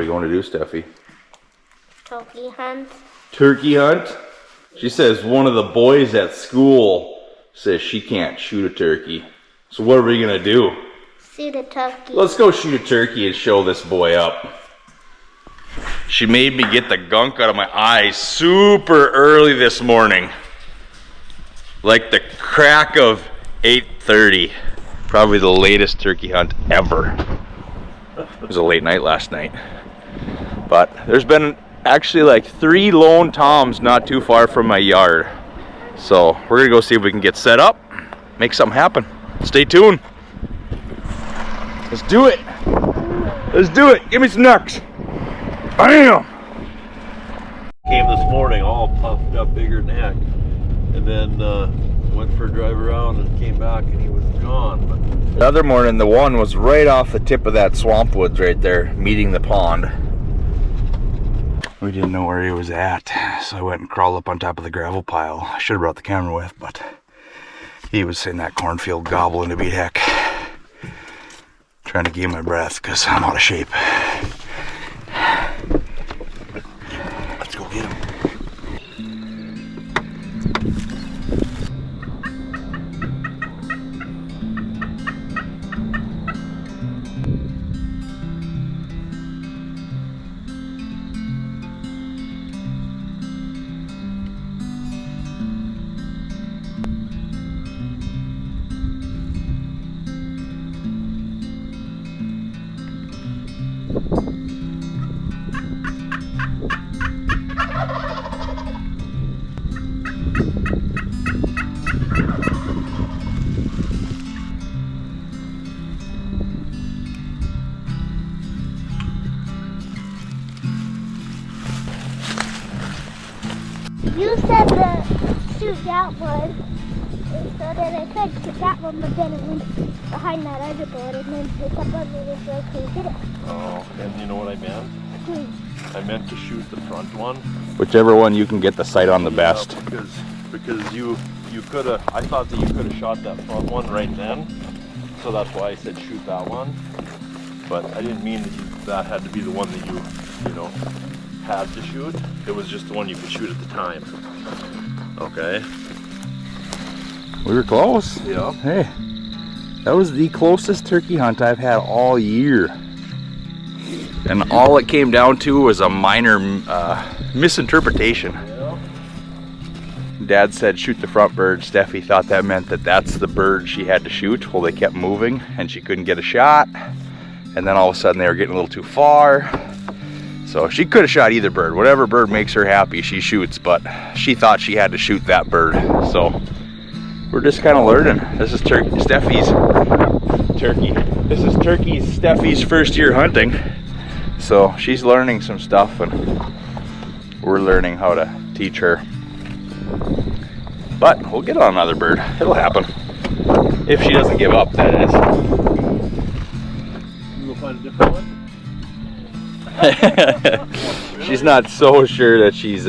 we going to do, Steffi? Turkey hunt. Turkey hunt? She says one of the boys at school says she can't shoot a turkey. So what are we gonna do? Shoot a turkey. Let's go shoot a turkey and show this boy up. She made me get the gunk out of my eyes super early this morning. Like the crack of 8:30. Probably the latest turkey hunt ever. It was a late night last night. But there's been actually like 3 lone toms not too far from my yard. So we're gonna go see if we can get set up, make something happen. Stay tuned. Let's do it. Let's do it. Give me some knucks. Bam! Came this morning all puffed up, bigger than heck. And then went for a drive around and came back and he was gone. But the other morning, the one was right off the tip of that swamp woods right there, meeting the pond. We didn't know where he was at, so I went and crawled up on top of the gravel pile. I should have brought the camera with, but he was in that cornfield gobbling to beat heck. Trying to gain my breath because I'm out of shape. Let's go get him. You said to shoot that one, so that I could shoot that one, but then it went behind that other board, and then it kept on moving, so I couldn't get it. oh, and you know what I meant? I meant to shoot the front one. Whichever one you can get the sight on the best. Because you could have, I thought that you could have shot that front one right then. So that's why I said shoot that one. But I didn't mean that that had to be the one that you know, had to shoot. It was just the one you could shoot at the time. Okay. We were close. Yeah. Hey, that was the closest turkey hunt I've had all year. And all it came down to was a minor misinterpretation. Yeah. Dad said shoot the front bird. Steffi thought that meant that that's the bird she had to shoot. Well, they kept moving and she couldn't get a shot. And then all of a sudden they were getting a little too far. So she could have shot either bird. Whatever bird makes her happy, she shoots. But she thought she had to shoot that bird. So we're just kind of learning. This is Steffi's first year hunting. So she's learning some stuff and we're learning how to teach her. But we'll get on another bird. It'll happen. If she doesn't give up, that is. You go find a different one? She's not so sure that she's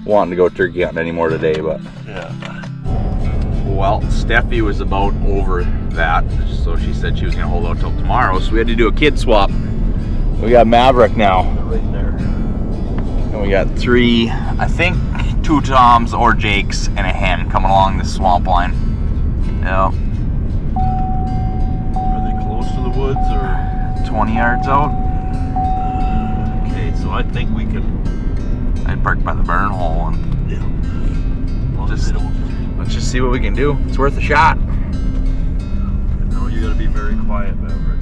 wanting to go turkey hunting anymore today, but yeah. Well, Steffi was about over that, so she said she was gonna hold out till tomorrow, so we had to do a kid swap. We got Maverick now. Right there. And we got 3, I think 2 toms or jakes and a hen coming along this swamp line. Yeah. Are they close to the woods or 20 yards out. okay, so I think we can I'd park by the burn hole and let's just see what we can do. It's worth a shot. No, you gotta be very quiet, Maverick.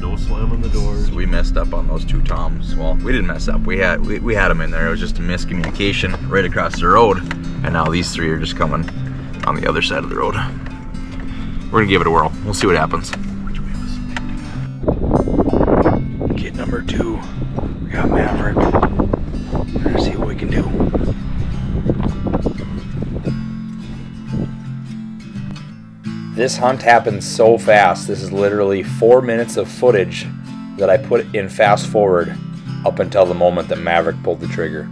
No slamming the doors. So we messed up on those 2 toms. Well, we didn't mess up. We had them in there. It was just a miscommunication right across the road. And now these 3 are just coming on the other side of the road. We're gonna give it a whirl. We'll see what happens. Which way was kid number 2. We got Maverick. We're gonna see what we can do. This hunt happened so fast. This is literally 4 minutes of footage that I put in fast forward up until the moment that Maverick pulled the trigger.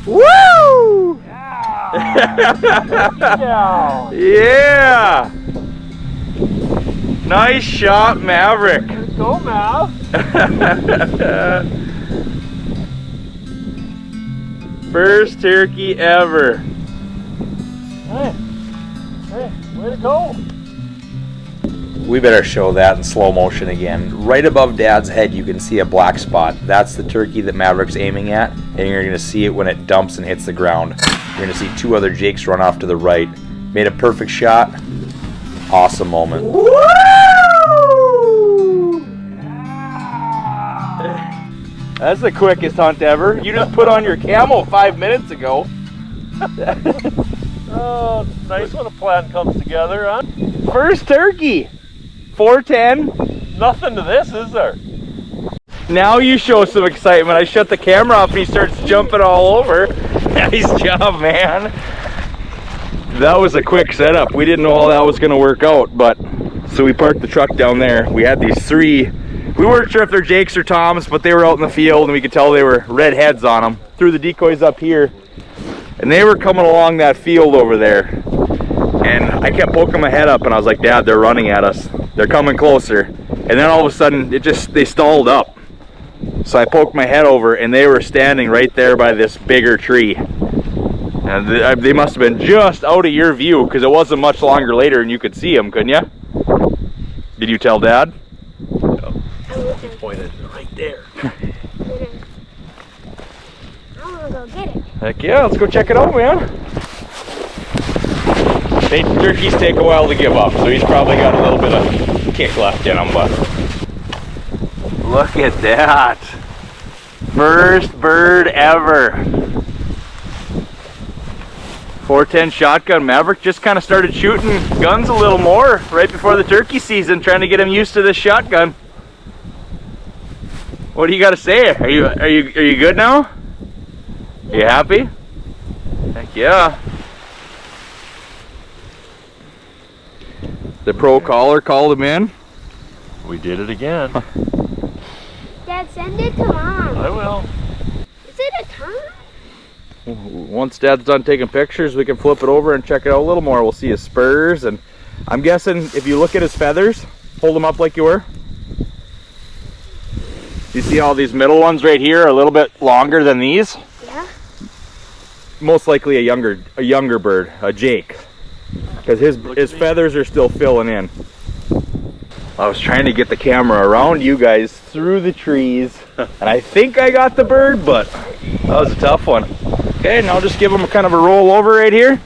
Woo! Yeah! Yeah! Nice shot, Maverick. Let's go, Mav. First turkey ever. Hey, way to go. We better show that in slow motion again. Right above Dad's head you can see a black spot. That's the turkey that Maverick's aiming at, and you're going to see it when it dumps and hits the ground. You're going to see two other jakes run off to the right. Made a perfect shot. Awesome moment. Woo! That's the quickest hunt ever. You just put on your camo 5 minutes ago. Oh, nice when a plan comes together, huh? First turkey. 410. Nothing to this, is there? Now you show some excitement. I shut the camera off and he starts jumping all over. Nice job, man. That was a quick setup. We didn't know how that was going to work out, but so we parked the truck down there. We had these three. We weren't sure if they're Jakes or Toms, but they were out in the field and we could tell they were red heads on them. Threw the decoys up here and they were coming along that field over there. And I kept poking my head up and I was like, Dad, they're running at us. They're coming closer. And then all of a sudden, they stalled up. So I poked my head over and they were standing right there by this bigger tree. And they must have been just out of your view because it wasn't much longer later and you could see them, couldn't you? Did you tell Dad? No. He pointed right there. I want to go get it. Heck yeah, let's go check it out, man. Turkeys take a while to give up, so he's probably got a little bit of kick left in him, but look at that. First bird ever. 410 shotgun. Maverick just kind of started shooting guns a little more right before the turkey season, trying to get him used to this shotgun. What do you got to say? Are you good now? Are you happy? Heck yeah. The pro caller called him in. We did it again. Dad, send it to Mom. I will. Is it a Tom? Once Dad's done taking pictures, we can flip it over and check it out a little more. We'll see his spurs, and I'm guessing if you look at his feathers, hold them up like you were. You see all these middle ones right here are a little bit longer than these? Yeah. Most likely a younger bird, a Jake. Because his feathers are still filling in. I was trying to get the camera around you guys through the trees, and I think I got the bird, but that was a tough one. Okay, now I'll just give him a kind of a roll over right here.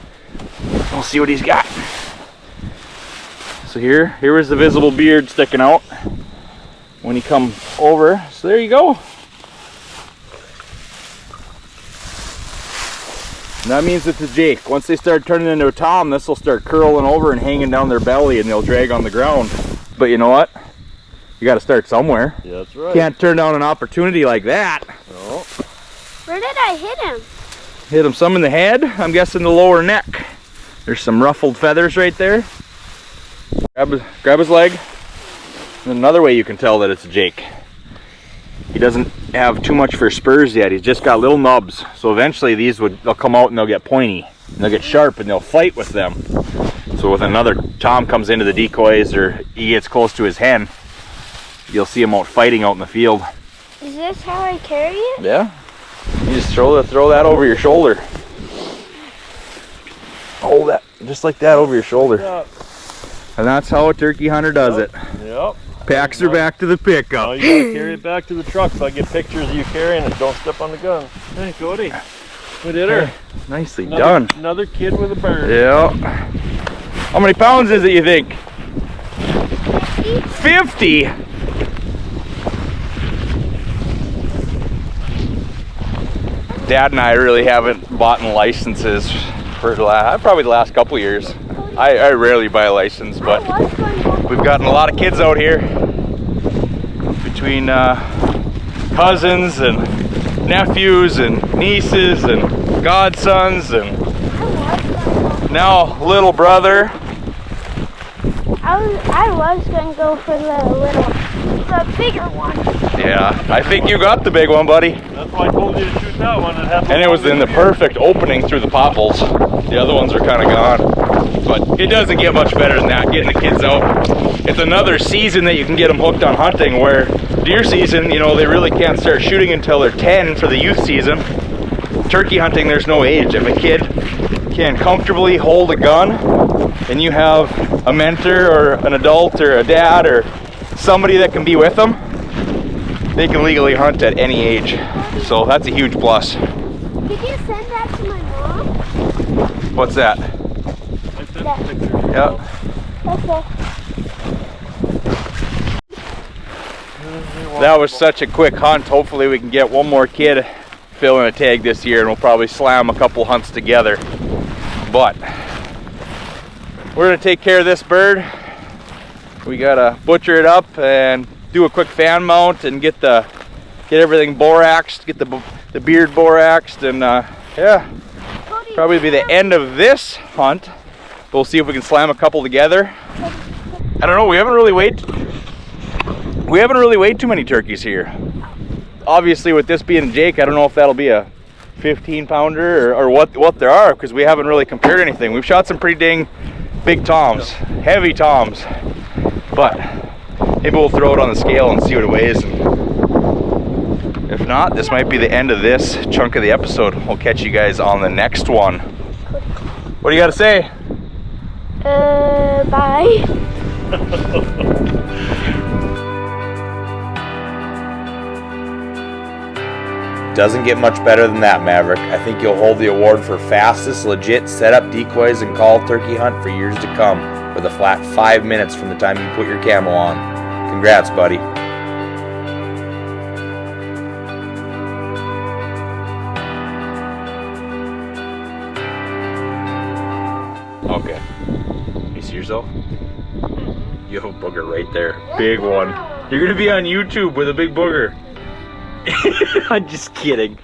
We'll see what he's got. So here was the visible beard sticking out when he come over. So there you go. And that means it's a Jake. Once they start turning into a Tom, this will start curling over and hanging down their belly and they'll drag on the ground. But you know what? You got to start somewhere. Yeah, that's right. Can't turn down an opportunity like that. No. Where did I hit him? Hit him some in the head. I'm guessing the lower neck. There's some ruffled feathers right there. Grab his leg. And another way you can tell that it's a Jake. He doesn't have too much for spurs yet. He's just got little nubs. So eventually they'll come out and they'll get pointy. And they'll get sharp and they'll fight with them. So with another Tom comes into the decoys or he gets close to his hen, you'll see him out fighting out in the field. Is this how I carry it? Yeah. You just throw that over your shoulder. Hold that just like that over your shoulder. Yep. And that's how a turkey hunter does it. Yep. Packs her back to the Now pickup. you gotta carry it back to the truck so I get pictures of you carrying it. Don't step on the gun. Hey, Cody. We did her. Nicely done. Another kid with a bird. Yeah. How many pounds is it, you think? 50? Dad and I really haven't bought licenses for probably the last couple years. I rarely buy a license, but we've gotten a lot of kids out here between cousins and nephews and nieces and godsons and now little brother. I was going to go for the little. So a bigger one. Yeah, I think you got the big one, buddy. That's why I told you to shoot that one. And it was in the perfect opening through the popples. The other ones are kind of gone. But it doesn't get much better than that, getting the kids out. It's another season that you can get them hooked on hunting, where deer season, you know, they really can't start shooting until they're 10 for the youth season. Turkey hunting, there's no age. If a kid can comfortably hold a gun and you have a mentor or an adult or a dad or somebody that can be with them, they can legally hunt at any age. So that's a huge plus. Did you send that to my mom? What's that? Yep. Okay. That was such a quick hunt. Hopefully we can get one more kid filling a tag this year, and we'll probably slam a couple hunts together. But we're gonna take care of this bird. We gotta butcher it up and do a quick fan mount and get everything boraxed, get the beard boraxed, and yeah, probably be the end of this hunt. We'll see if we can slam a couple together. I don't know. We haven't really weighed too many turkeys here. Obviously, with this being a Jake, I don't know if that'll be a 15-pounder or what there are, because we haven't really compared anything. We've shot some pretty dang big toms, heavy toms, but maybe we'll throw it on the scale and see what it weighs. If not, this might be the end of this chunk of the episode. We'll catch you guys on the next one. What do you got to say? Bye. Doesn't get much better than that, Maverick. I think you'll hold the award for fastest legit setup decoys and call turkey hunt for years to come, with a flat 5 minutes from the time you put your camo on. Congrats, buddy. Okay. You see yourself? You have a booger right there. Big one. You're gonna be on YouTube with a big booger. I'm just kidding.